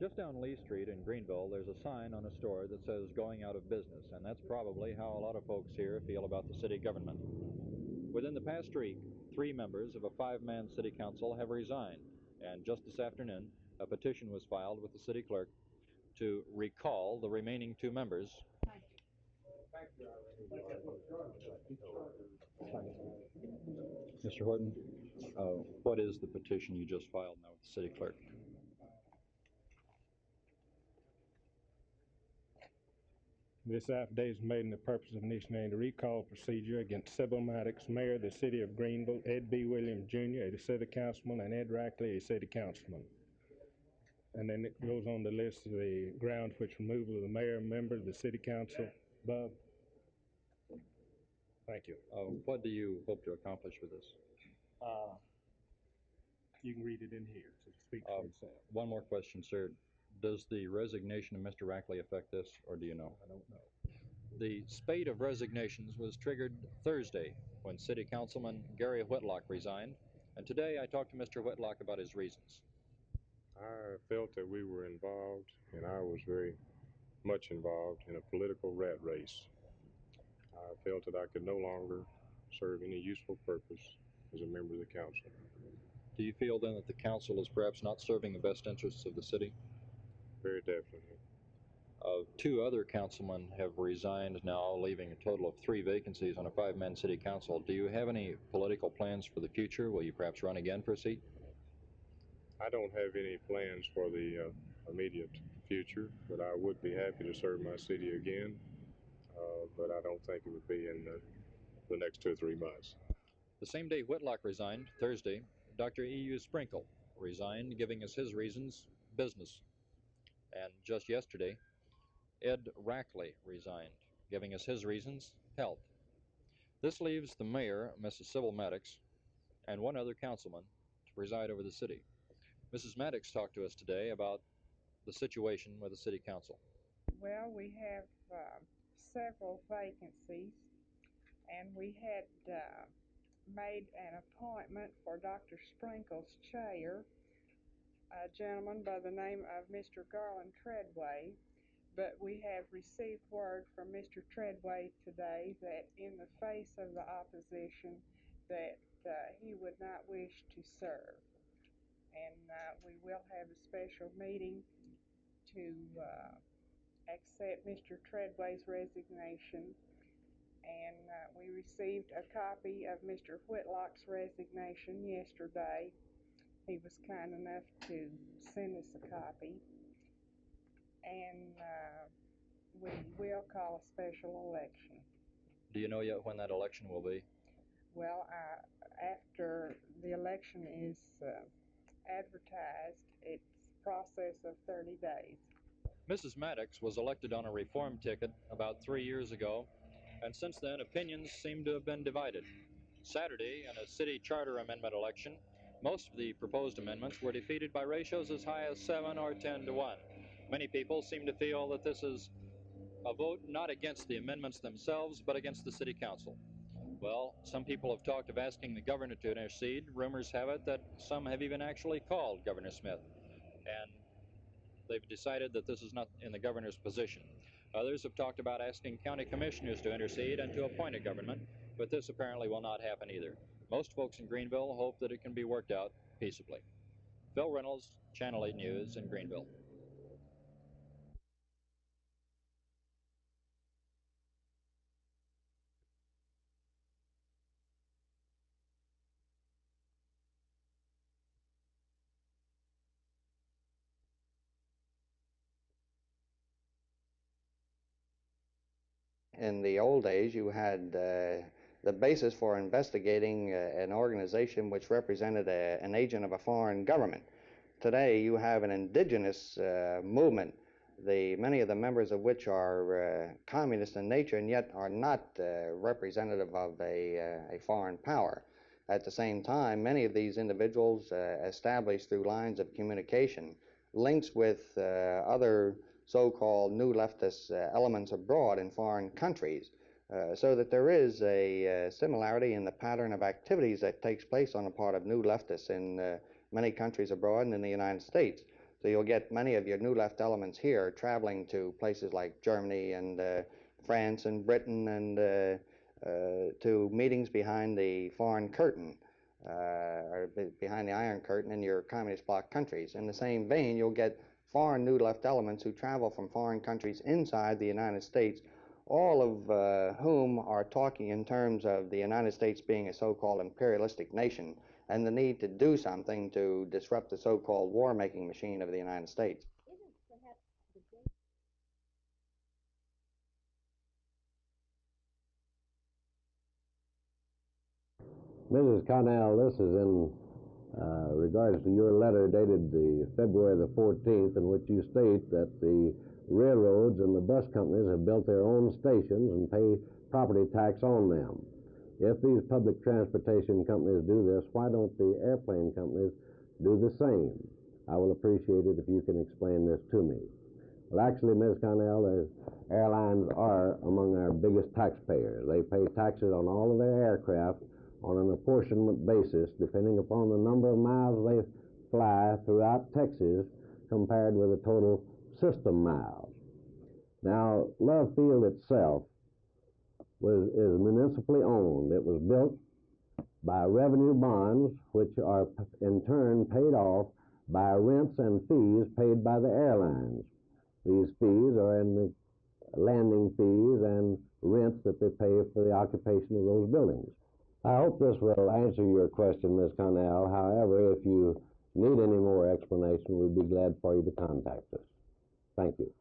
Just down Lee Street in Greenville, there's a sign on a store that says going out of business, and that's probably how a lot of folks here feel about the city government. Within the past week, 3 members of a 5-man city council have resigned, and just this afternoon, a petition was filed with the city clerk to recall the remaining 2 members. Mr. Horton, what is the petition you just filed now with the city clerk? This affidavit is made in the purpose of initiating the recall procedure against Sybil Maddox, Mayor of the City of Greenville, Ed B. Williams, Jr., a city councilman, and Ed Rackley, a city councilman. And then it goes on to list the grounds which removal of the mayor and member of the city council above. Thank you. What do you hope to accomplish with this? You can read it in here, so speak for itself. One more question, sir. Does the resignation of Mr. Rackley affect this, or do you know? I don't know. The spate of resignations was triggered Thursday when City Councilman Gary Whitlock resigned, and today I talked to Mr. Whitlock about his reasons. I felt that we were involved, and I was very much involved in a political rat race. I felt that I could no longer serve any useful purpose as a member of the council. Do you feel then that the council is perhaps not serving the best interests of the city? Very definitely. 2 other councilmen have resigned now, leaving a total of 3 vacancies on a 5-man city council. Do you have any political plans for the future? Will you perhaps run again for a seat? I don't have any plans for the immediate future, but I would be happy to serve my city again, but I don't think it would be in the next 2 or 3 months. The same day Whitlock resigned, Thursday, Dr. E.U. Sprinkle resigned, giving us his reasons, business. And just yesterday, Ed Rackley resigned, giving us his reasons, health. This leaves the mayor, Mrs. Sybil Maddox, and 1 other councilman to preside over the city. Mrs. Maddox talked to us today about the situation with the city council. Well, we have several vacancies, and we had made an appointment for Dr. Sprinkle's chair, a gentleman by the name of Mr. Garland Treadway, but we have received word from Mr. Treadway today that in the face of the opposition that he would not wish to serve. And we will have a special meeting to accept Mr. Treadway's resignation. And we received a copy of Mr. Whitlock's resignation yesterday. He was kind enough to send us a copy. And we will call a special election. Do you know yet when that election will be? Well, after the election is advertised, it's a process of 30 days. Mrs. Maddox was elected on a reform ticket about 3 years ago, and since then opinions seem to have been divided. Saturday, in a city charter amendment election, most of the proposed amendments were defeated by ratios as high as 7 or 10 to 1. Many people seem to feel that this is a vote not against the amendments themselves, but against the city council. Well, some people have talked of asking the governor to intercede. Rumors have it that some have even actually called Governor Smith, and they've decided that this is not in the governor's position. Others have talked about asking county commissioners to intercede and to appoint a government, but this apparently will not happen either. Most folks in Greenville hope that it can be worked out peaceably. Phil Reynolds, Channel 8 News in Greenville. In the old days, you had the basis for investigating an organization which represented an agent of a foreign government. Today, you have an indigenous movement, many of the members of which are communist in nature and yet are not representative of a foreign power. At the same time, many of these individuals established through lines of communication links with other so-called new leftist elements abroad in foreign countries, so that there is a similarity in the pattern of activities that takes place on the part of new leftists in many countries abroad and in the United States. So you'll get many of your New Left elements here traveling to places like Germany and France and Britain and to meetings behind the foreign curtain, or behind the Iron Curtain in your communist bloc countries. In the same vein, you'll get foreign New Left elements who travel from foreign countries inside the United States, all of whom are talking in terms of the United States being a so-called imperialistic nation and the need to do something to disrupt the so-called war-making machine of the United States. Mrs. Connell, this is in regards to your letter dated the February the 14th, in which you state that the railroads and the bus companies have built their own stations and pay property tax on them. If these public transportation companies do this, why don't the airplane companies do the same? I will appreciate it if you can explain this to me. Well, actually, Ms. Connell, the airlines are among our biggest taxpayers. They pay taxes on all of their aircraft on an apportionment basis, depending upon the number of miles they fly throughout Texas compared with the total system miles. Now, Love Field itself is municipally owned. It was built by revenue bonds, which are in turn paid off by rents and fees paid by the airlines. These fees are in the landing fees and rents that they pay for the occupation of those buildings. I hope this will answer your question, Ms. Connell. However, if you need any more explanation, we'd be glad for you to contact us. Thank you.